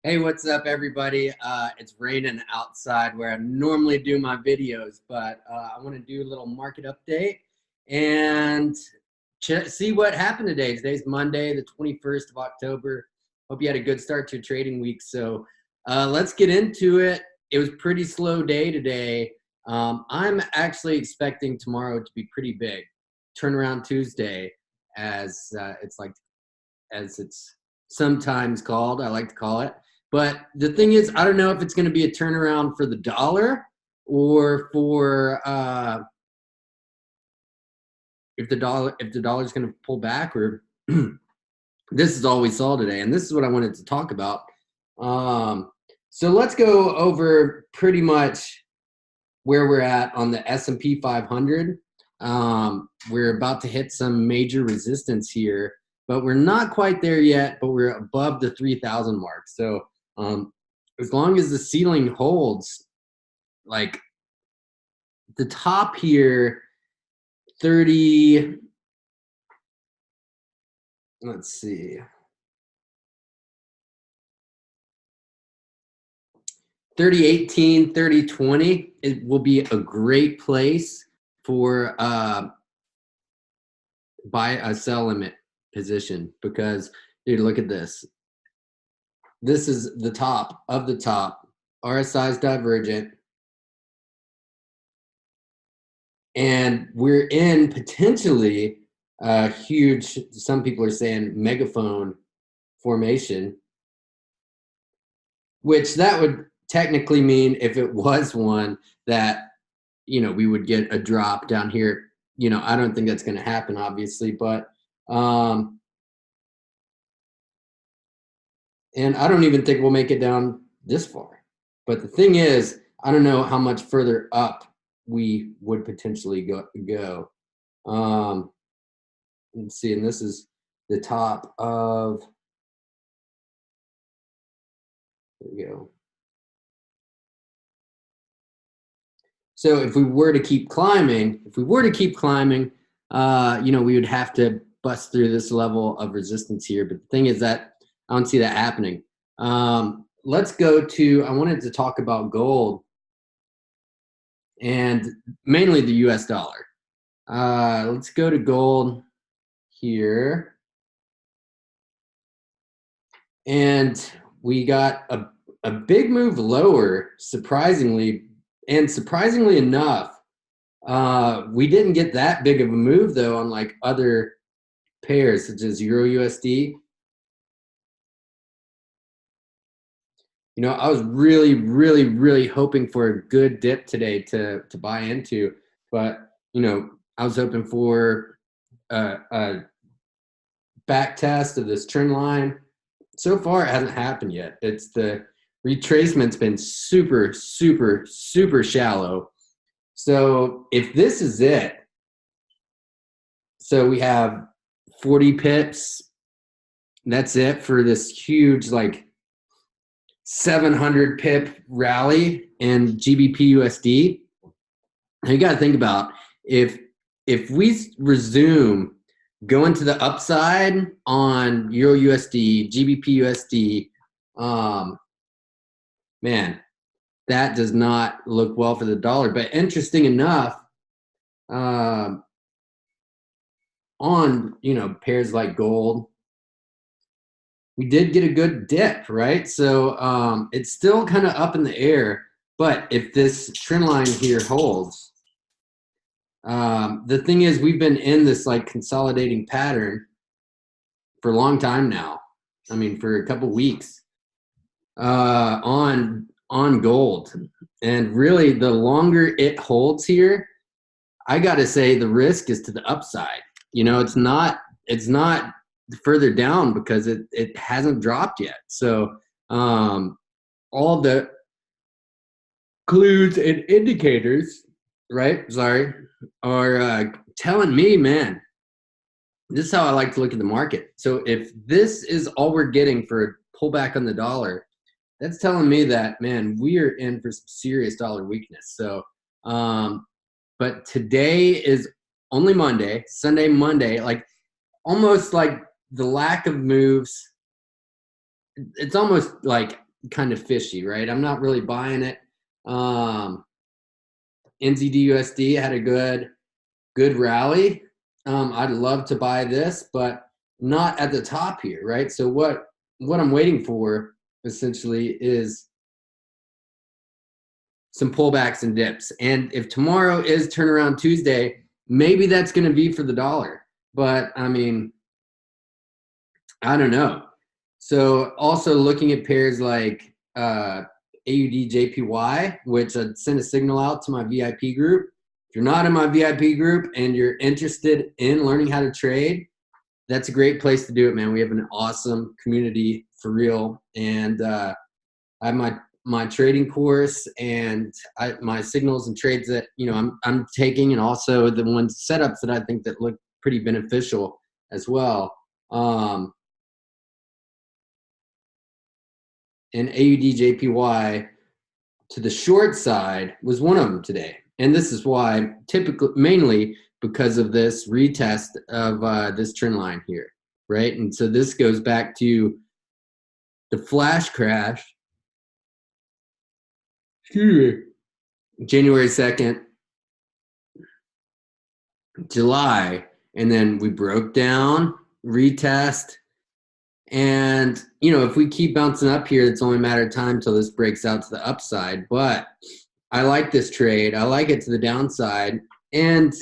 Hey, what's up, everybody? It's raining outside where I normally do my videos, but I want to do a little market update and see what happened today. Today's Monday, the 21st of October. Hope you had a good start to your trading week. So let's get into it. It was a pretty slow day today. I'm actually expecting tomorrow to be pretty big. Turnaround Tuesday, as it's sometimes called. I like to call it. But the thing is, I don't know if it's going to be a turnaround for the dollar or for if the dollar is going to pull back, or this is all we saw today, and this is what I wanted to talk about. So let's go over pretty much where we're at on the S&P 500. We're about to hit some major resistance here, but we're not quite there yet, but we're above the 3,000 mark. So as long as the ceiling holds, like the top here, 30, let's see, 3018, 3020, it will be a great place for buy a sell limit position, because dude, look at this. This is the top of the top. RSI is divergent. And we're in potentially a huge, some people are saying, megaphone formation, which that would technically mean, if it was one, that, we would get a drop down here. I don't think that's going to happen, obviously, but and I don't even think we'll make it down this far. But the thing is, I don't know how much further up we would potentially go. Let's see, and this is the top of, there we go. So if we were to keep climbing, we would have to bust through this level of resistance here. But the thing is that I don't see that happening. Let's go to, I wanted to talk about gold and mainly the US dollar. Let's go to gold here. And we got a big move lower, surprisingly. And surprisingly enough, we didn't get that big of a move, though, on like other pairs, such as Euro USD. I was really, really, really hoping for a good dip today to buy into. But, I was hoping for a back test of this trend line. So far, it hasn't happened yet. It's the retracement's been super, super, super shallow. So if this is it, so we have 40 pips. That's it for this huge, like 700 pip rally in GBP USD. Now you got to think about, if we resume going to the upside on Euro USD, GBP USD, man, that does not look well for the dollar. But interesting enough, on pairs like gold, we did get a good dip, right? So it's still kind of up in the air. But if this trend line here holds, the thing is, we've been in this like consolidating pattern for a long time now. I mean, for a couple weeks on gold. And really, the longer it holds here, I got to say the risk is to the upside. It's not further down, because it hasn't dropped yet. So all the clues and indicators, right? Sorry, are telling me, man, this is how I like to look at the market. So if this is all we're getting for a pullback on the dollar, that's telling me that, man, we are in for some serious dollar weakness. So, but today is only Monday, Sunday, Monday, like almost like the lack of moves. It's almost like kind of fishy, right? I'm not really buying it. NZD/USD had a good rally. I'd love to buy this, but not at the top here, right? So what I'm waiting for essentially is some pullbacks and dips. And if tomorrow is turnaround Tuesday, maybe that's going to be for the dollar. But I mean, I don't know. So also looking at pairs like AUD/JPY, which I sent a signal out to my VIP group. If you're not in my VIP group and you're interested in learning how to trade, that's a great place to do it, man. We have an awesome community for real. And I have my trading course and my signals and trades that, you know, I'm taking, and also the ones setups that I think that look pretty beneficial as well. And AUD/JPY to the short side was one of them today. And this is why, typically, mainly because of this retest of this trend line here, right? And so this goes back to the flash crash, January 2nd, July, and then we broke down, retest, and you know, if we keep bouncing up here, it's only a matter of time till this breaks out to the upside. But I like this trade. I like it to the downside. And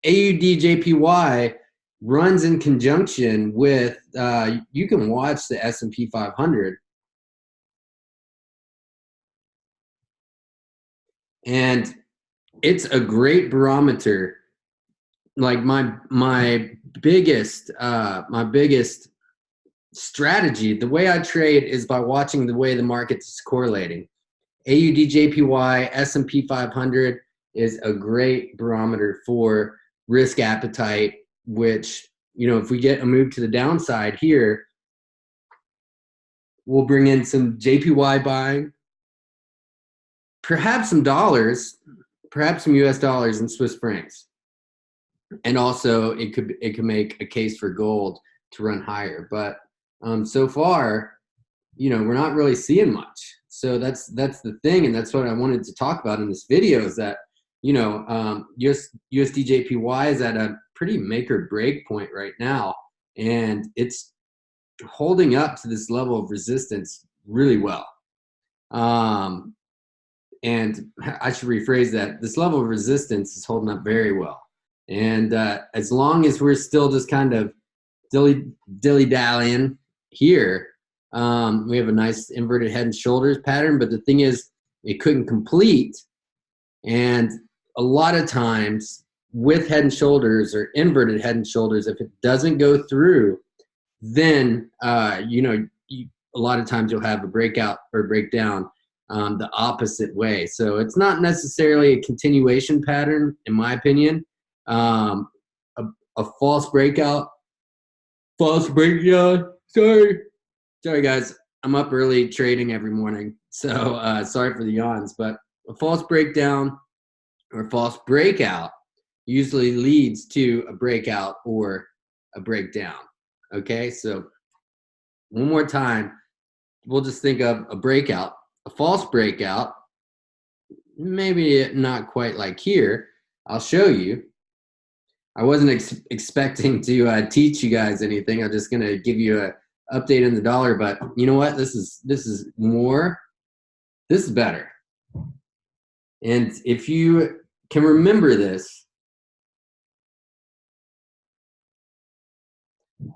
AUD/JPY runs in conjunction with, you can watch the S&P 500. And it's a great barometer. Like my biggest strategy, the way I trade is by watching the way the market's correlating. AUD/JPY, S&P 500 is a great barometer for risk appetite, which, you know, if we get a move to the downside here, we'll bring in some JPY buying, perhaps some dollars, perhaps some US dollars and Swiss francs. And also it could make a case for gold to run higher. But so far, you know, we're not really seeing much. So that's the thing, and that's what I wanted to talk about in this video, is that, you know, USD/JPY is at a pretty make or break point right now, and it's holding up to this level of resistance really well. And I should rephrase that. This level of resistance is holding up very well. And as long as we're still just kind of dilly-dallying here, we have a nice inverted head and shoulders pattern. But the thing is, it couldn't complete. And a lot of times with head and shoulders or inverted head and shoulders, if it doesn't go through, then, you know, a lot of times you'll have a breakout or breakdown the opposite way. So it's not necessarily a continuation pattern, in my opinion. A false breakout. Sorry guys, I'm up early trading every morning, so sorry for the yawns. But a false breakdown or false breakout usually leads to a breakout or a breakdown. Okay, so one more time, we'll just think of a breakout, a false breakout, maybe not quite like here. I'll show you. I wasn't expecting to teach you guys anything. I'm just gonna give you a update on the dollar. But you know what? This is better. And if you can remember this,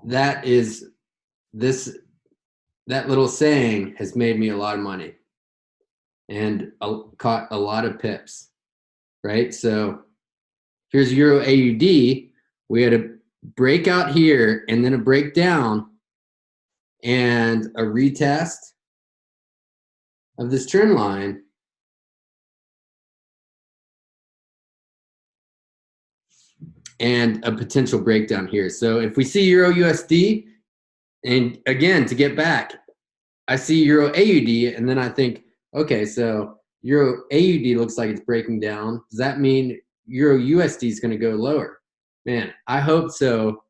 that little saying has made me a lot of money and caught a lot of pips, right? So here's Euro AUD. We had a breakout here and then a breakdown and a retest of this trend line. And a potential breakdown here. So if we see Euro USD, and again, to get back, I see Euro AUD, and then I think, okay, so Euro AUD looks like it's breaking down. Does that mean Euro USD is going to go lower? Man, I hope so.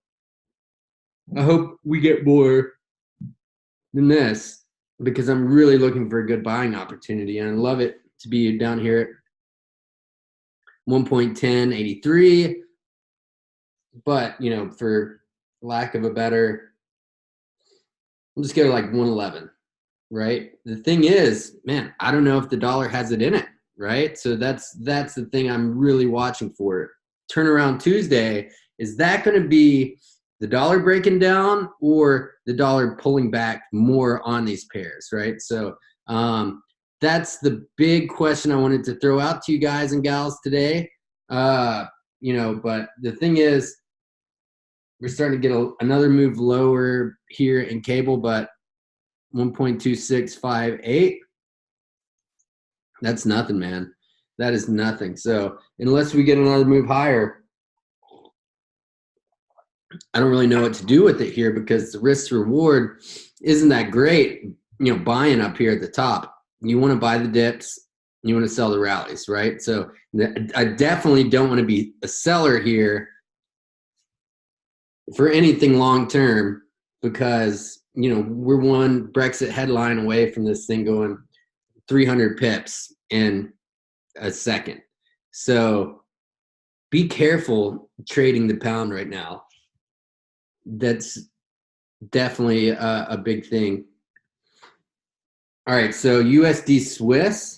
I hope we get more than this. because I'm really looking for a good buying opportunity, and I love it to be down here at 1.1083. But, you know, for lack of a better, I'll just go to like 111, right? The thing is, man, I don't know if the dollar has it in it, right? So that's the thing I'm really watching for. Turnaround Tuesday, is that going to be the dollar breaking down or the dollar pulling back more on these pairs, right? So that's the big question I wanted to throw out to you guys and gals today. You know, but the thing is, we're starting to get another move lower here in cable, but 1.2658, that's nothing, man. That is nothing. So unless we get another move higher, I don't really know what to do with it here, because the risk to reward isn't that great, you know, buying up here at the top. You want to buy the dips, you want to sell the rallies, right? So I definitely don't want to be a seller here for anything long term, because, you know, we're one Brexit headline away from this thing going 300 pips in a second. So be careful trading the pound right now. That's definitely a big thing. All right, so USD Swiss.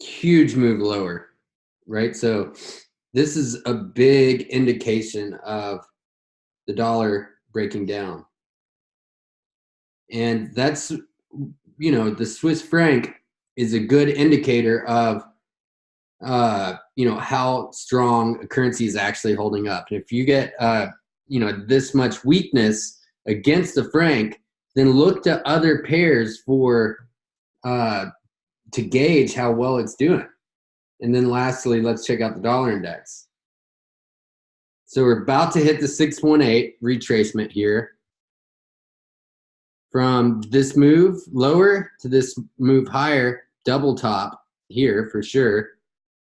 Huge move lower, right? So this is a big indication of the dollar breaking down. And that's, you know, the Swiss franc is a good indicator of, you know, how strong a currency is actually holding up. And if you get, you know, this much weakness against the franc, then look to other pairs for to gauge how well it's doing. And then lastly, let's check out the dollar index. So we're about to hit the 618 retracement here. From this move lower to this move higher, double top here for sure,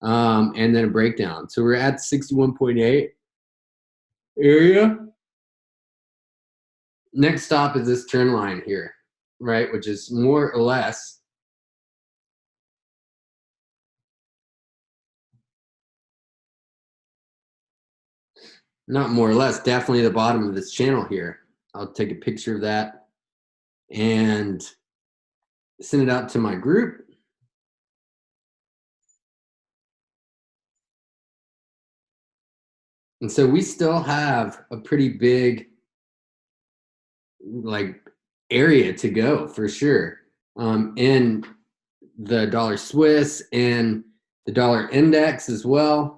and then a breakdown. So we're at 61.8 area. Next stop is this trend line here, right, which is more or less not more or less, definitely the bottom of this channel here. I'll take a picture of that and send it out to my group. And so we still have a pretty big, like, area to go for sure, in the dollar Swiss and the dollar index as well.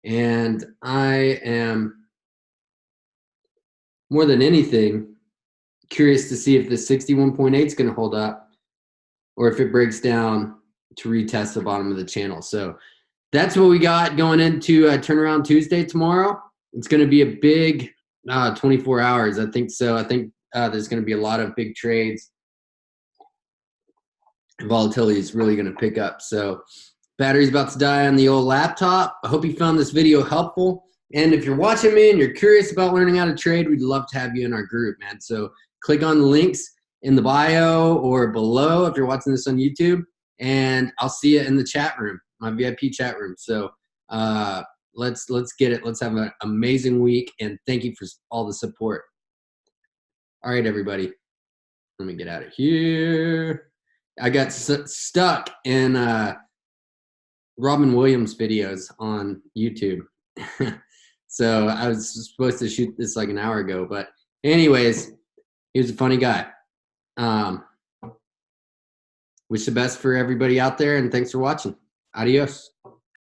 And I am, more than anything, curious to see if the 61.8 is going to hold up, or if it breaks down to retest the bottom of the channel. So that's what we got going into Turnaround Tuesday tomorrow. It's going to be a big 24 hours, I think. So I think there's going to be a lot of big trades. Volatility is really going to pick up. So battery's about to die on the old laptop. I hope you found this video helpful. And if you're watching me and you're curious about learning how to trade, we'd love to have you in our group, man. So click on the links in the bio or below if you're watching this on YouTube, and I'll see you in the chat room, my VIP chat room. So let's get it. Let's have an amazing week, and thank you for all the support. All right, everybody. Let me get out of here. I got stuck in Robin Williams videos on YouTube. So I was supposed to shoot this like an hour ago, but anyways, he was a funny guy. Wish the best for everybody out there, and thanks for watching. Adios.